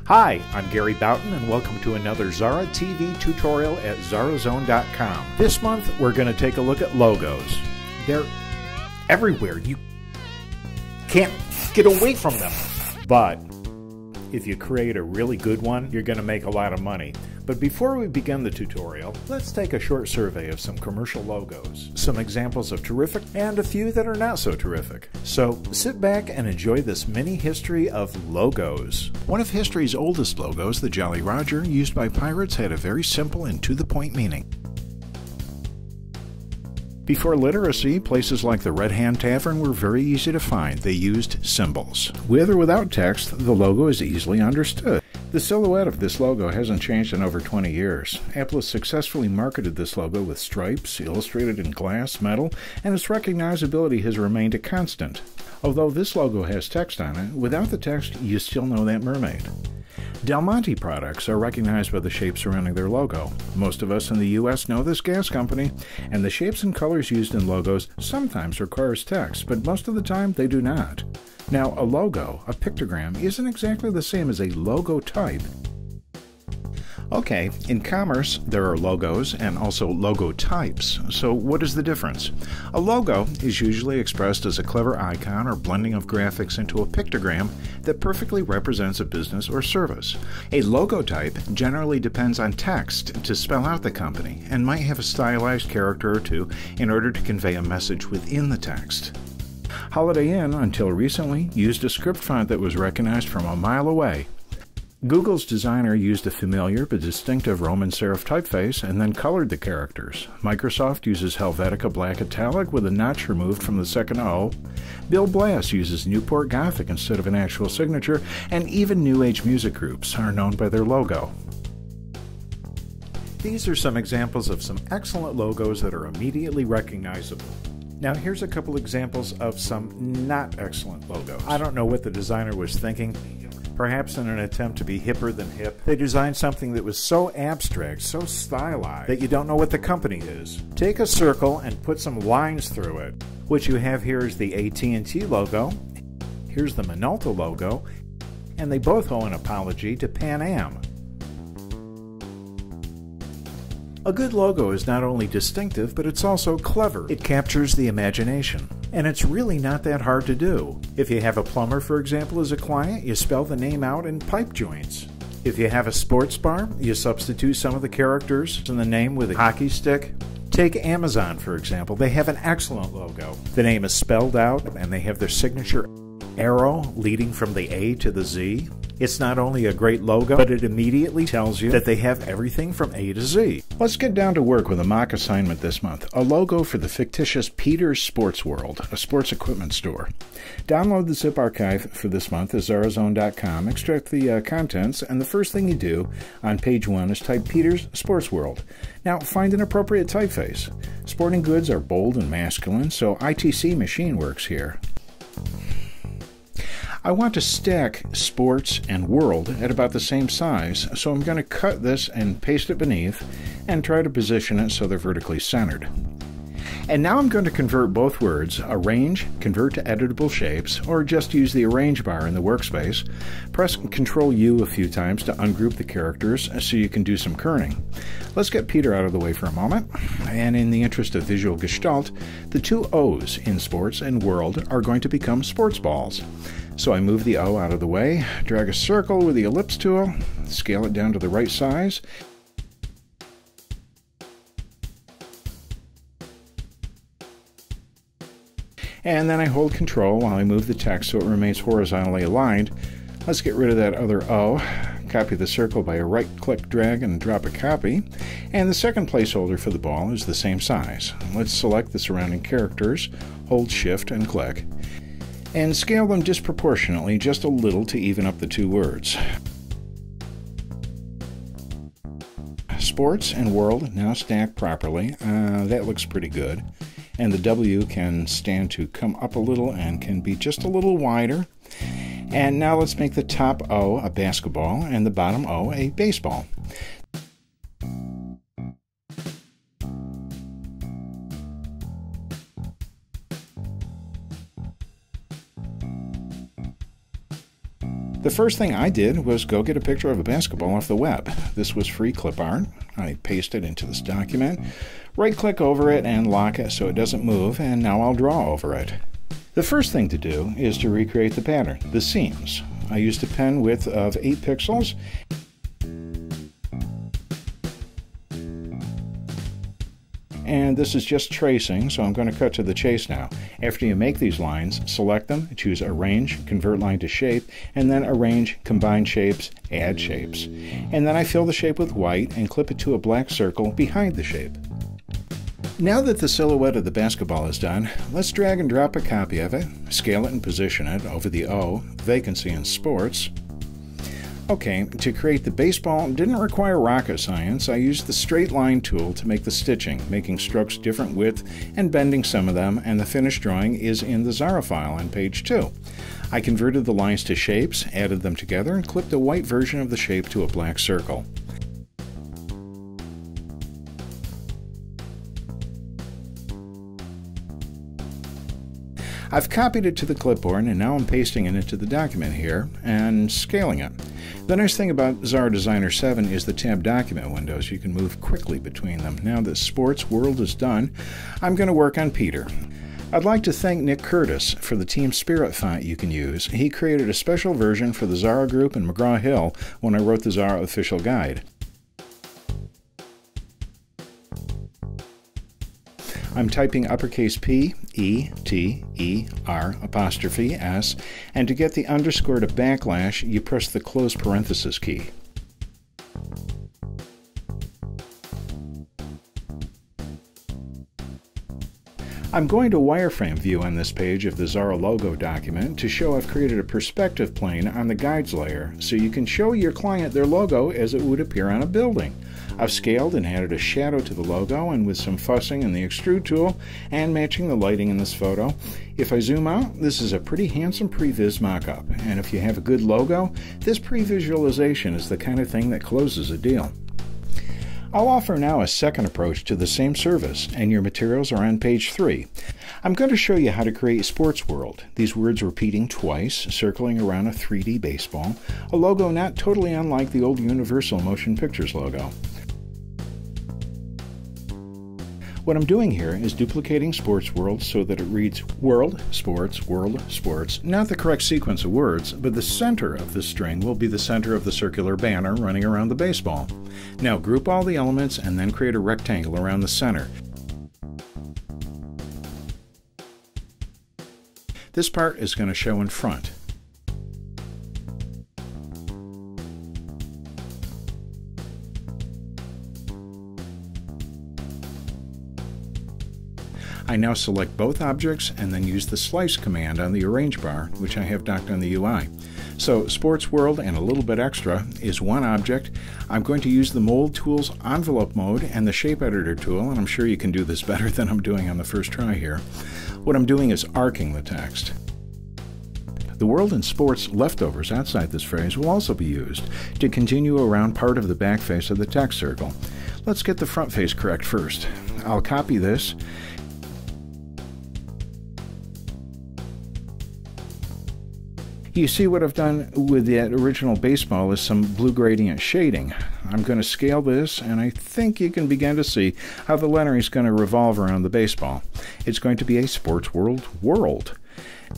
Hi, I'm Gary Boughton and welcome to another Xara TV tutorial at XaraZone.com. This month we're going to take a look at logos. They're everywhere. You can't get away from them. But if you create a really good one, you're going to make a lot of money. But before we begin the tutorial, let's take a short survey of some commercial logos, some examples of terrific, and a few that are not so terrific. So sit back and enjoy this mini history of logos. One of history's oldest logos, the Jolly Roger, used by pirates, had a very simple and to-the-point meaning. Before literacy, places like the Red Hand Tavern were very easy to find. They used symbols. With or without text, the logo is easily understood. The silhouette of this logo hasn't changed in over 20 years. Apple has successfully marketed this logo with stripes, illustrated in glass, metal, and its recognizability has remained a constant. Although this logo has text on it, without the text, you still know that mermaid. Del Monte products are recognized by the shape surrounding their logo. Most of us in the U.S. know this gas company, and the shapes and colors used in logos sometimes requires text, but most of the time they do not. Now, a logo, a pictogram, isn't exactly the same as a logotype. Okay, in commerce, there are logos and also logotypes. So what is the difference? A logo is usually expressed as a clever icon or blending of graphics into a pictogram that perfectly represents a business or service. A logotype generally depends on text to spell out the company and might have a stylized character or two in order to convey a message within the text. Holiday Inn, until recently, used a script font that was recognized from a mile away. Google's designer used a familiar but distinctive Roman serif typeface and then colored the characters. Microsoft uses Helvetica Black Italic with a notch removed from the second O. Bill Blass uses Newport Gothic instead of an actual signature, and even New Age music groups are known by their logo. These are some examples of some excellent logos that are immediately recognizable. Now here's a couple examples of some not excellent logos. I don't know what the designer was thinking. Perhaps in an attempt to be hipper than hip, they designed something that was so abstract, so stylized, that you don't know what the company is. Take a circle and put some lines through it. What you have here is the AT&T logo, here's the Minolta logo, and they both owe an apology to Pan Am. A good logo is not only distinctive, but it's also clever. It captures the imagination. And it's really not that hard to do. If you have a plumber, for example, as a client, you spell the name out in pipe joints. If you have a sports bar, you substitute some of the characters in the name with a hockey stick. Take Amazon, for example. They have an excellent logo. The name is spelled out, and they have their signature arrow leading from the A to the Z. It's not only a great logo, but it immediately tells you that they have everything from A to Z. Let's get down to work with a mock assignment this month. A logo for the fictitious Peter's Sports World, a sports equipment store. Download the zip archive for this month at XaraZone.com, extract the contents, and the first thing you do on page 1 is type Peter's Sports World. Now, find an appropriate typeface. Sporting goods are bold and masculine, so ITC Machine works here. I want to stack sports and world at about the same size, so I'm going to cut this and paste it beneath and try to position it so they're vertically centered. And now I'm going to convert both words, arrange, convert to editable shapes, or just use the arrange bar in the workspace. Press Ctrl U a few times to ungroup the characters so you can do some kerning. Let's get Peter out of the way for a moment. And in the interest of visual gestalt, the two O's in sports and world are going to become sports balls. So I move the O out of the way, drag a circle with the ellipse tool, scale it down to the right size, and then I hold Control while I move the text so it remains horizontally aligned. Let's get rid of that other O, copy the circle by a right-click drag and drop a copy, and the second placeholder for the ball is the same size. Let's select the surrounding characters, hold Shift and click, and scale them disproportionately just a little to even up the two words. Sports and world now stacked properly. That looks pretty good. And the W can stand to come up a little and can be just a little wider. And now let's make the top O a basketball and the bottom O a baseball. The first thing I did was go get a picture of a basketball off the web. This was free clip art. I paste it into this document, right-click over it and lock it so it doesn't move, and now I'll draw over it. The first thing to do is to recreate the pattern, the seams. I used a pen width of 8 pixels. And this is just tracing, so I'm going to cut to the chase now. After you make these lines, select them, choose Arrange, Convert Line to Shape, and then Arrange, Combine Shapes, Add Shapes. And then I fill the shape with white and clip it to a black circle behind the shape. Now that the silhouette of the basketball is done, let's drag and drop a copy of it, scale it and position it over the O, Vacancy in Sports. Okay, to create the baseball didn't require rocket science. I used the straight line tool to make the stitching, making strokes different width and bending some of them, and the finished drawing is in the Xara file on page 2. I converted the lines to shapes, added them together, and clipped a white version of the shape to a black circle. I've copied it to the clipboard, and now I'm pasting it into the document here and scaling it. The nice thing about Xara Designer 7 is the tab document windows. You can move quickly between them. Now that Sports World is done, I'm going to work on Peter. I'd like to thank Nick Curtis for the Team Spirit font you can use. He created a special version for the Xara Group and McGraw-Hill when I wrote the Xara official guide. I'm typing uppercase P, E, T, E, R, apostrophe, S, and to get the underscore to backlash, you press the close parenthesis key. I'm going to wireframe view on this page of the Xara logo document to show I've created a perspective plane on the guides layer so you can show your client their logo as it would appear on a building. I've scaled and added a shadow to the logo, and with some fussing in the extrude tool and matching the lighting in this photo, if I zoom out, this is a pretty handsome previs mock-up, and if you have a good logo, this pre-visualization is the kind of thing that closes a deal. I'll offer now a second approach to the same service, and your materials are on page 3. I'm going to show you how to create Sports World, these words repeating twice, circling around a 3D baseball, a logo not totally unlike the old Universal Motion Pictures logo. What I'm doing here is duplicating Sports World so that it reads World, Sports, not the correct sequence of words, but the center of the string will be the center of the circular banner running around the baseball. Now group all the elements and then create a rectangle around the center. This part is going to show in front. I now select both objects and then use the slice command on the arrange bar, which I have docked on the UI. So Sports World and a little bit extra is one object. I'm going to use the Mold Tools envelope mode and the Shape Editor tool, and I'm sure you can do this better than I'm doing on the first try here. What I'm doing is arcing the text. The World and Sports leftovers outside this phrase will also be used to continue around part of the back face of the text circle. Let's get the front face correct first. I'll copy this. You see what I've done with that original baseball is some blue gradient shading. I'm going to scale this, and I think you can begin to see how the lettering is going to revolve around the baseball. It's going to be a Sports World.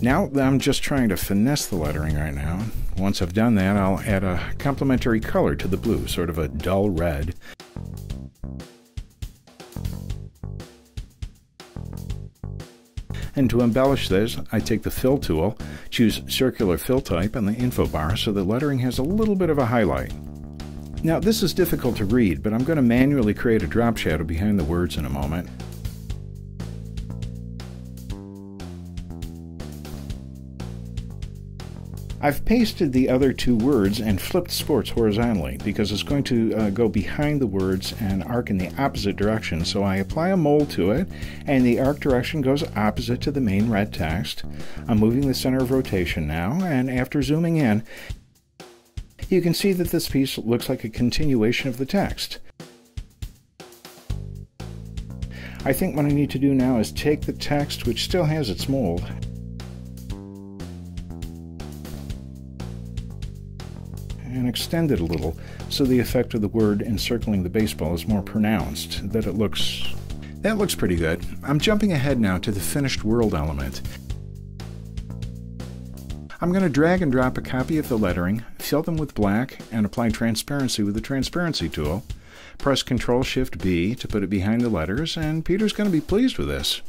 Now I'm just trying to finesse the lettering right now. Once I've done that, I'll add a complementary color to the blue, sort of a dull red. And to embellish this, I take the Fill tool, choose Circular Fill Type on the info bar so the lettering has a little bit of a highlight. Now this is difficult to read, but I'm going to manually create a drop shadow behind the words in a moment. I've pasted the other two words and flipped sports horizontally because it's going to go behind the words and arc in the opposite direction. So I apply a mold to it and the arc direction goes opposite to the main red text. I'm moving the center of rotation now, and after zooming in, you can see that this piece looks like a continuation of the text. I think what I need to do now is take the text, which still has its mold, extend it a little so the effect of the word encircling the baseball is more pronounced, that looks pretty good. I'm jumping ahead now to the finished world element. I'm going to drag and drop a copy of the lettering, fill them with black, and apply transparency with the transparency tool. Press Ctrl-Shift-B to put it behind the letters, and Peter's going to be pleased with this.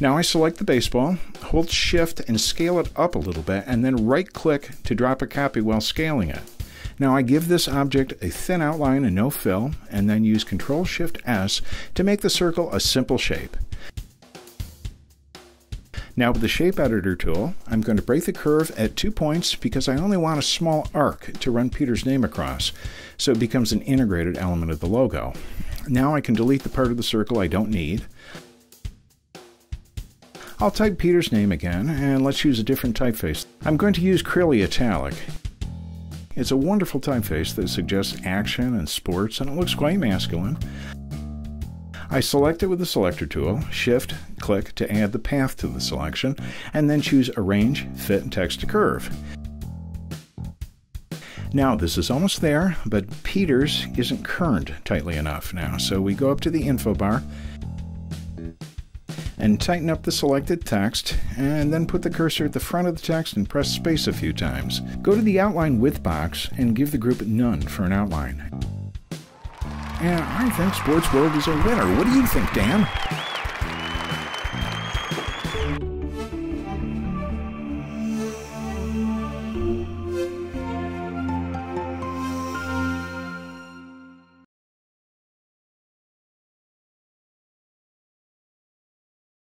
Now I select the baseball, hold Shift and scale it up a little bit, and then right-click to drop a copy while scaling it. Now I give this object a thin outline and no fill, and then use Ctrl-Shift-S to make the circle a simple shape. Now with the Shape Editor tool, I'm going to break the curve at 2 points because I only want a small arc to run Peter's name across, so it becomes an integrated element of the logo. Now I can delete the part of the circle I don't need. I'll type Peter's name again, and let's use a different typeface. I'm going to use Crilly Italic. It's a wonderful typeface that suggests action and sports, and it looks quite masculine. I select it with the Selector tool, Shift-click to add the path to the selection, and then choose Arrange, Fit Text to Curve. Now this is almost there, but Peter's isn't kerned tightly enough now, so we go up to the info bar and tighten up the selected text, and then put the cursor at the front of the text and press space a few times. Go to the Outline Width box and give the group None for an outline. And I think Sports World is a winner. What do you think, Dan?